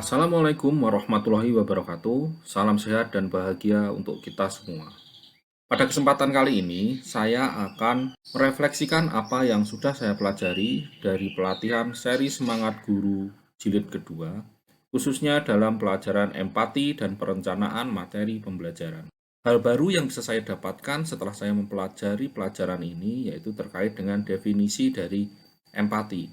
Assalamualaikum warahmatullahi wabarakatuh. Salam sehat dan bahagia untuk kita semua. Pada kesempatan kali ini, saya akan merefleksikan apa yang sudah saya pelajari dari pelatihan seri Semangat Guru Jilid kedua, khususnya dalam pelajaran empati dan perencanaan materi pembelajaran. Hal baru yang bisa saya dapatkan setelah saya mempelajari pelajaran ini yaitu terkait dengan definisi dari empati,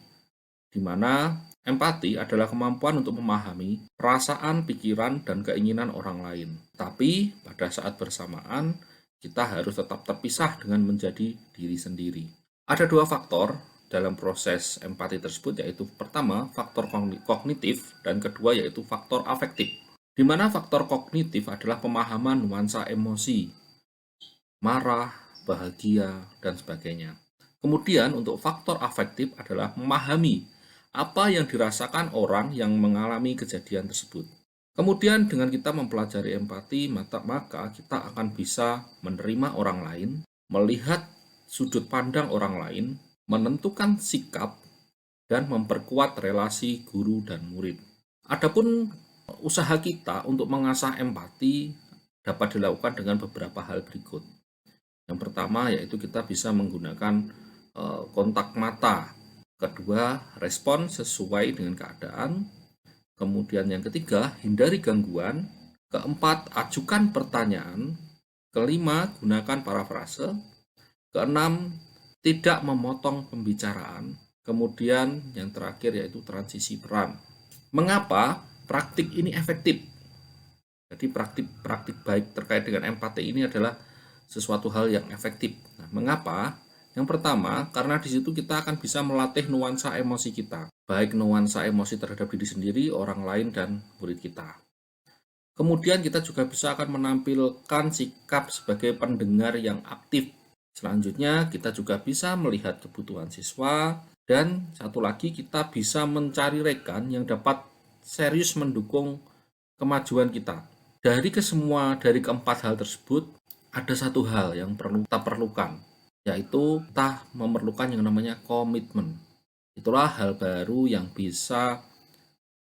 di mana empati adalah kemampuan untuk memahami perasaan, pikiran, dan keinginan orang lain. Tapi pada saat bersamaan, kita harus tetap terpisah dengan menjadi diri sendiri. Ada dua faktor dalam proses empati tersebut, yaitu pertama faktor kognitif dan kedua yaitu faktor afektif. Di mana faktor kognitif adalah pemahaman nuansa emosi, marah, bahagia, dan sebagainya. Kemudian untuk faktor afektif adalah memahami apa yang dirasakan orang yang mengalami kejadian tersebut. Kemudian dengan kita mempelajari empati, maka kita akan bisa menerima orang lain, melihat sudut pandang orang lain, menentukan sikap, dan memperkuat relasi guru dan murid. Adapun usaha kita untuk mengasah empati dapat dilakukan dengan beberapa hal berikut. Yang pertama yaitu kita bisa menggunakan kontak mata. Kedua, respon sesuai dengan keadaan. Kemudian yang ketiga, hindari gangguan. Keempat, ajukan pertanyaan. Kelima, gunakan parafrase. Keenam, tidak memotong pembicaraan. Kemudian yang terakhir yaitu transisi peran. Mengapa praktik ini efektif? Jadi praktik baik terkait dengan empati ini adalah sesuatu hal yang efektif. Nah, mengapa? Yang pertama, karena di situ kita akan bisa melatih nuansa emosi kita, baik nuansa emosi terhadap diri sendiri, orang lain, dan murid kita. Kemudian kita juga bisa akan menampilkan sikap sebagai pendengar yang aktif. Selanjutnya, kita juga bisa melihat kebutuhan siswa, dan satu lagi kita bisa mencari rekan yang dapat serius mendukung kemajuan kita. Dari keempat hal tersebut, ada satu hal yang perlu kita perlukan, yaitu kita memerlukan yang namanya komitmen. Itulah hal baru yang bisa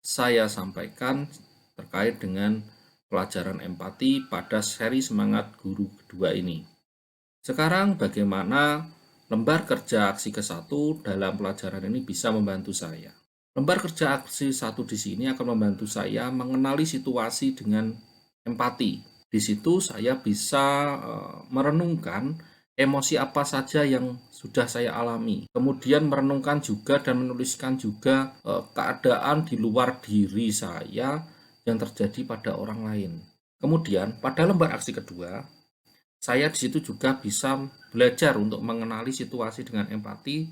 saya sampaikan terkait dengan pelajaran empati pada seri Semangat Guru kedua ini. Sekarang bagaimana lembar kerja aksi ke-1 dalam pelajaran ini bisa membantu saya. Lembar kerja aksi 1 di sini akan membantu saya mengenali situasi dengan empati. Di situ saya bisa merenungkan emosi apa saja yang sudah saya alami. Kemudian merenungkan juga dan menuliskan juga keadaan di luar diri saya yang terjadi pada orang lain. Kemudian pada lembar aksi kedua, saya di situ juga bisa belajar untuk mengenali situasi dengan empati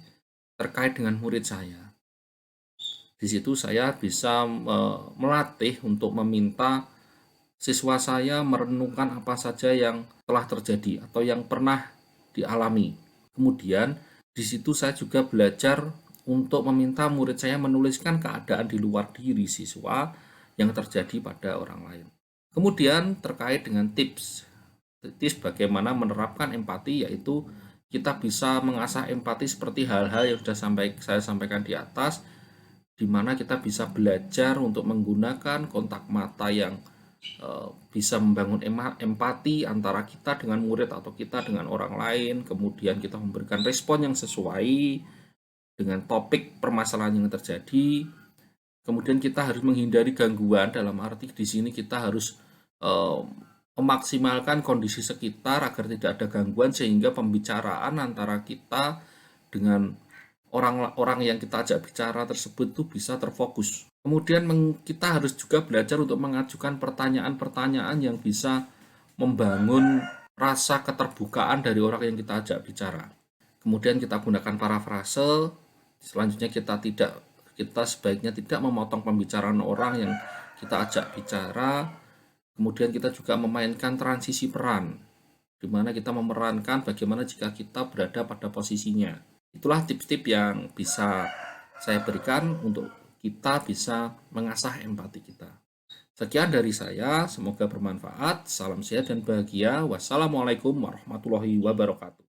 terkait dengan murid saya. Di situ saya bisa melatih untuk meminta siswa saya merenungkan apa saja yang telah terjadi atau yang pernah dialami. Kemudian di situ saya juga belajar untuk meminta murid saya menuliskan keadaan di luar diri siswa yang terjadi pada orang lain. Kemudian terkait dengan tips bagaimana menerapkan empati, yaitu kita bisa mengasah empati seperti hal-hal yang sudah saya sampaikan di atas, di mana kita bisa belajar untuk menggunakan kontak mata yang bisa membangun empati antara kita dengan murid atau kita dengan orang lain. Kemudian kita memberikan respon yang sesuai dengan topik permasalahan yang terjadi. Kemudian kita harus menghindari gangguan, dalam arti di sini kita harus memaksimalkan kondisi sekitar agar tidak ada gangguan sehingga pembicaraan antara kita dengan orang-orang yang kita ajak bicara tersebut itu bisa terfokus. Kemudian kita harus juga belajar untuk mengajukan pertanyaan-pertanyaan yang bisa membangun rasa keterbukaan dari orang yang kita ajak bicara. Kemudian kita gunakan parafrase. Selanjutnya kita sebaiknya tidak memotong pembicaraan orang yang kita ajak bicara. Kemudian kita juga memainkan transisi peran, di mana kita memerankan bagaimana jika kita berada pada posisinya. Itulah tips-tips yang bisa saya berikan untuk kita bisa mengasah empati kita. Sekian dari saya, semoga bermanfaat. Salam sehat dan bahagia. Wassalamualaikum warahmatullahi wabarakatuh.